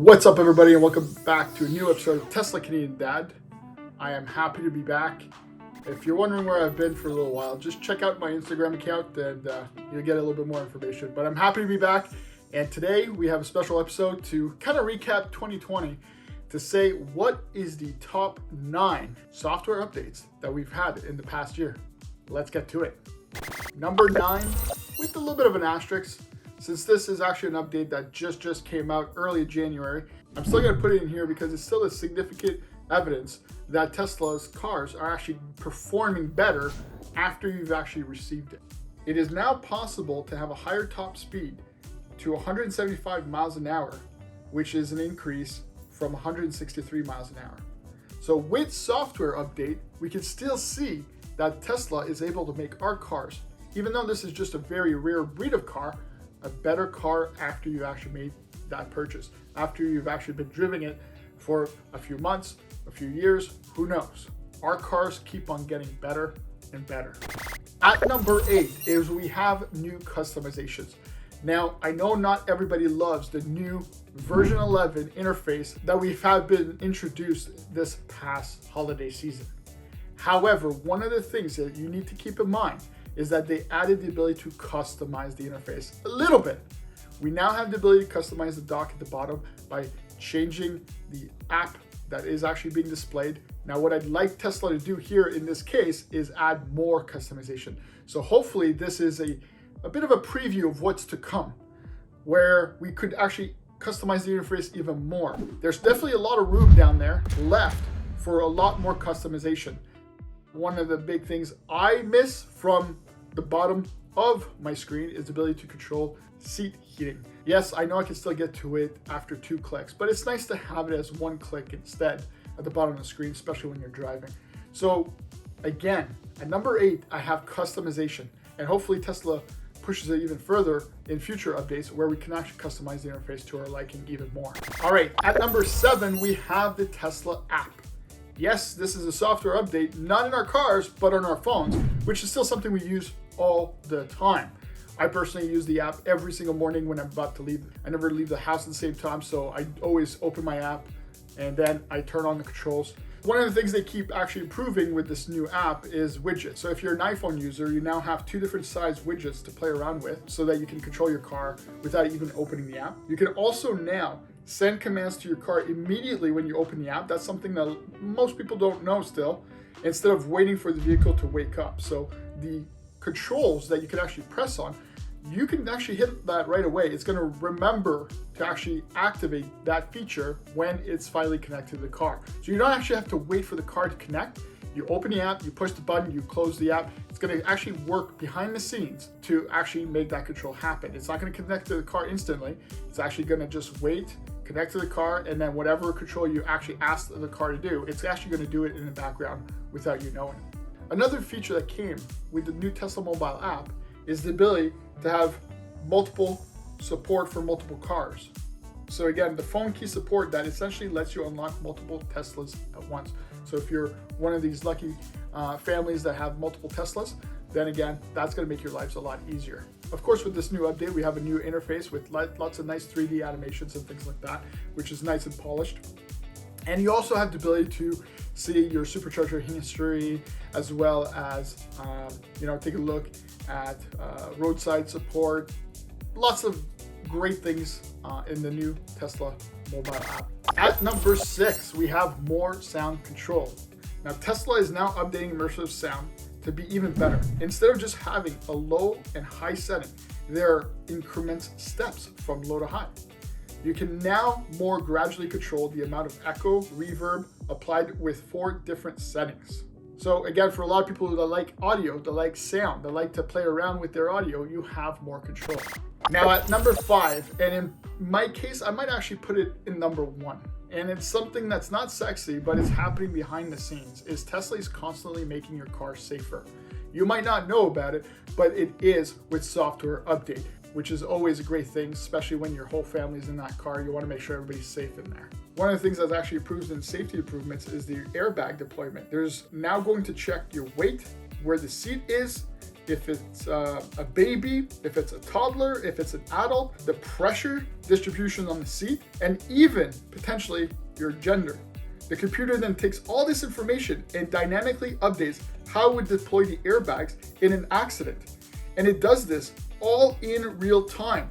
What's up, everybody, and welcome back to a new episode of Tesla Canadian Dad. I am happy to be back. If you're wondering where I've been for a little while, just check out my Instagram account and you'll get a little bit more information. But I'm happy to be back, and today we have a special episode to kind of recap 2020 to say what is the top 9 software updates that we've had in the past year. Let's get to it. Number 9, with a little bit of an asterisk, since this is actually an update that just came out early January, I'm still going to put it in here because it's still a significant evidence that Tesla's cars are actually performing better after you've actually received it. It is now possible to have a higher top speed to 175 miles an hour, which is an increase from 163 miles an hour. So with software update, we can still see that Tesla is able to make our cars, even though this is just a very rare breed of car, a better car after you actually made that purchase, after you've actually been driving it for a few months, a few years, who knows. Our cars keep on getting better and better. At number 8 is we have new customizations. Now, I know not everybody loves the new version 11 interface that we've had been introduced this past holiday season. However, one of the things that you need to keep in mind is that they added the ability to customize the interface a little bit. We now have the ability to customize the dock at the bottom by changing the app that is actually being displayed. Now, what I'd like Tesla to do here in this case is add more customization. So hopefully this is a bit of a preview of what's to come, where we could actually customize the interface even more. There's definitely a lot of room down there left for a lot more customization. One of the big things I miss from the bottom of my screen is the ability to control seat heating. Yes, I know I can still get to it after 2 clicks, but it's nice to have it as 1 click instead at the bottom of the screen, especially when you're driving. So again, at number 8, I have customization, and hopefully Tesla pushes it even further in future updates where we can actually customize the interface to our liking even more. All right, at number 7, we have the Tesla app. Yes, this is a software update, not in our cars, but on our phones, which is still something we use all the time. I personally use the app every single morning when I'm about to leave. I never leave the house at the same time, so I always open my app and then I turn on the controls. One of the things they keep actually improving with this new app is widgets. So if you're an iPhone user, you now have 2 different size widgets to play around with so that you can control your car without even opening the app. You can also now send commands to your car immediately when you open the app. That's something that most people don't know still, instead of waiting for the vehicle to wake up. So the controls that you can actually press on, you can actually hit that right away. It's going to remember to actually activate that feature when it's finally connected to the car. So you don't actually have to wait for the car to connect. You open the app, you push the button, you close the app. It's going to actually work behind the scenes to actually make that control happen. It's not going to connect to the car instantly. It's actually going to just wait, connect to the car, and then whatever control you actually ask the car to do, it's actually going to do it in the background without you knowing. Another feature that came with the new Tesla mobile app is the ability to have multiple support for multiple cars. So again, the phone key support that essentially lets you unlock multiple Teslas at once. So if you're one of these lucky families that have multiple Teslas, then again, that's going to make your lives a lot easier. Of course, with this new update, we have a new interface with lots of nice 3D animations and things like that, which is nice and polished. And you also have the ability to see your supercharger history, as well as take a look at roadside support. Lots of great things in the new Tesla mobile app. At number 6, we have more sound control. Now, Tesla is now updating immersive sound to be even better. Instead of just having a low and high setting, there are increments steps from low to high. You can now more gradually control the amount of echo, reverb applied with 4 different settings. So again, for a lot of people that like audio, that like sound, that like to play around with their audio, you have more control. Now at number 5, and in my case, I might actually put it in number 1. And it's something that's not sexy, but it's happening behind the scenes, is Tesla is constantly making your car safer. You might not know about it, but it is with software update, which is always a great thing, especially when your whole family's in that car. You want to make sure everybody's safe in there. One of the things that's actually improved in safety improvements is the airbag deployment. There's now going to check your weight, where the seat is, if it's a baby, if it's a toddler, if it's an adult, the pressure distribution on the seat, and even potentially your gender. The computer then takes all this information and dynamically updates how it would deploy the airbags in an accident. And it does this all in real time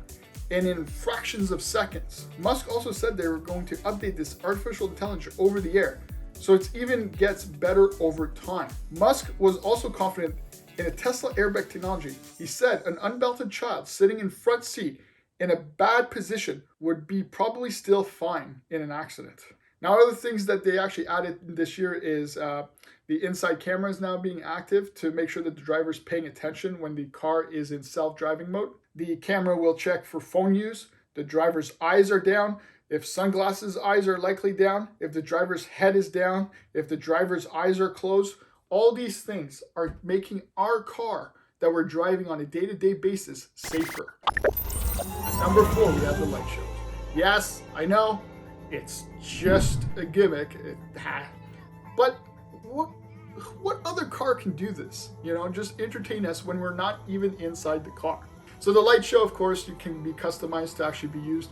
and in fractions of seconds. Musk also said they were going to update this artificial intelligence over the air, so it even gets better over time. Musk was also confident in a Tesla airbag technology. He said an unbelted child sitting in front seat in a bad position would be probably still fine in an accident. Now, other things that they actually added this year is the inside cameras now being active to make sure that the driver is paying attention when the car is in self-driving mode. The camera will check for phone use. The driver's eyes are down. If sunglasses eyes are likely down, if the driver's head is down, if the driver's eyes are closed, all these things are making our car that we're driving on a day-to-day basis safer. Number 4, we have the light show. Yes, I know, it's just a gimmick, but what other car can do this? You know, just entertain us when we're not even inside the car. So the light show, of course, you can be customized to actually be used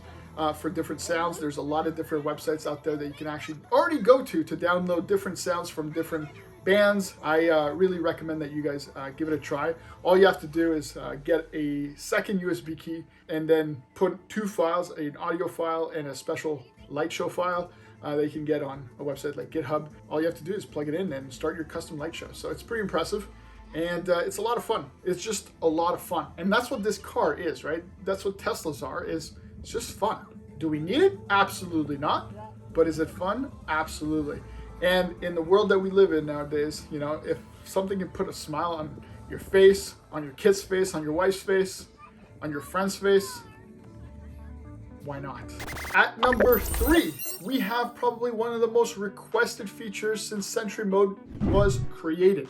for different sounds. There's a lot of different websites out there that you can actually already go to download different sounds from different bands. I really recommend that you guys give it a try. All you have to do is get a second USB key and then put 2 files, an audio file and a special light show file that you can get on a website like GitHub. All you have to do is plug it in and start your custom light show. So it's pretty impressive, and it's a lot of fun. It's just a lot of fun, and that's what this car is, right? That's what Teslas are. It's just fun. Do we need it? Absolutely not. But is it fun? Absolutely. And in the world that we live in nowadays, you know, if something can put a smile on your face, on your kid's face, on your wife's face, on your friend's face, why not? At number 3, we have probably one of the most requested features since Sentry Mode was created,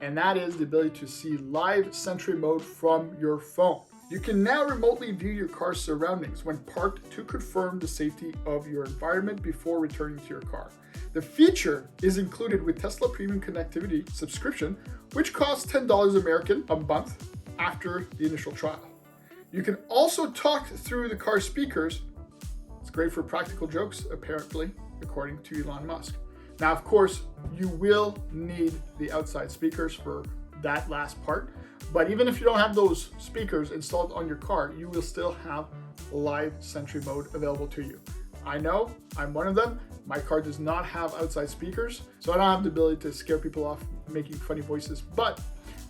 and that is the ability to see live Sentry Mode from your phone. You can now remotely view your car's surroundings when parked to confirm the safety of your environment before returning to your car. The feature is included with Tesla Premium Connectivity subscription, which costs $10 American a month after the initial trial. You can also talk through the car speakers. It's great for practical jokes, apparently, according to Elon Musk. Now, of course, you will need the outside speakers for that last part, but even if you don't have those speakers installed on your car, you will still have live Sentry Mode available to you. I know, I'm one of them. My car does not have outside speakers, so I don't have the ability to scare people off making funny voices, but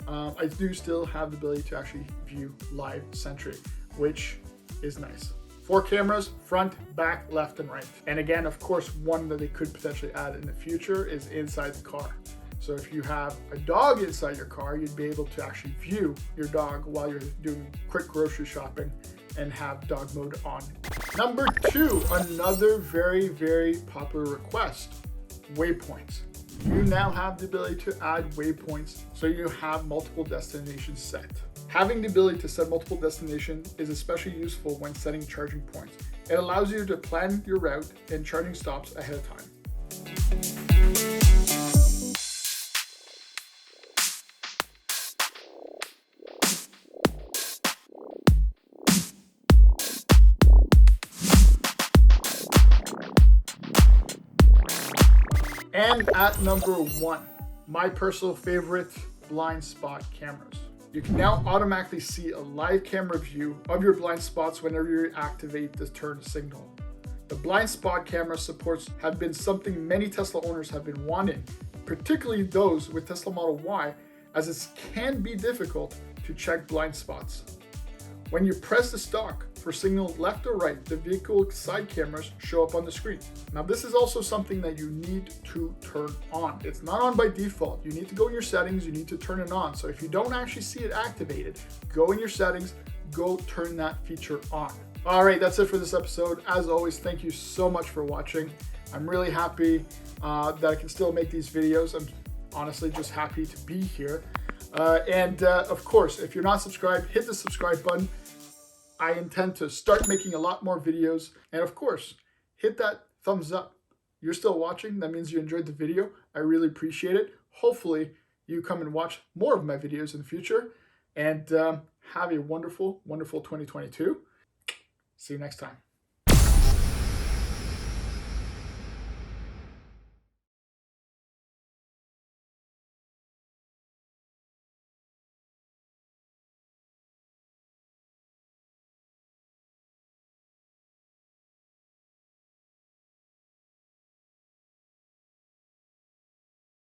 I do still have the ability to actually view live Sentry, which is nice. 4 cameras, front, back, left, and right. And again, of course, one that they could potentially add in the future is inside the car. So if you have a dog inside your car, you'd be able to actually view your dog while you're doing quick grocery shopping and have dog mode on. Number 2, another very, very popular request, waypoints. You now have the ability to add waypoints so you have multiple destinations set. Having the ability to set multiple destinations is especially useful when setting charging points. It allows you to plan your route and charging stops ahead of time. And at number 1, my personal favorite, blind spot cameras. You can now automatically see a live camera view of your blind spots whenever you activate the turn signal. The blind spot camera supports have been something many Tesla owners have been wanting, particularly those with Tesla Model Y, as it can be difficult to check blind spots. When you press the stalk for signal left or right, the vehicle side cameras show up on the screen. Now, this is also something that you need to turn on. It's not on by default. You need to go in your settings, you need to turn it on. So if you don't actually see it activated, go in your settings, go turn that feature on. All right, that's it for this episode. As always, thank you so much for watching. I'm really happy that I can still make these videos. I'm honestly just happy to be here. Of course, if you're not subscribed, hit the subscribe button. I intend to start making a lot more videos. And of course, hit that thumbs up. You're still watching. That means you enjoyed the video. I really appreciate it. Hopefully, you come and watch more of my videos in the future. And have a wonderful, wonderful 2022. See you next time.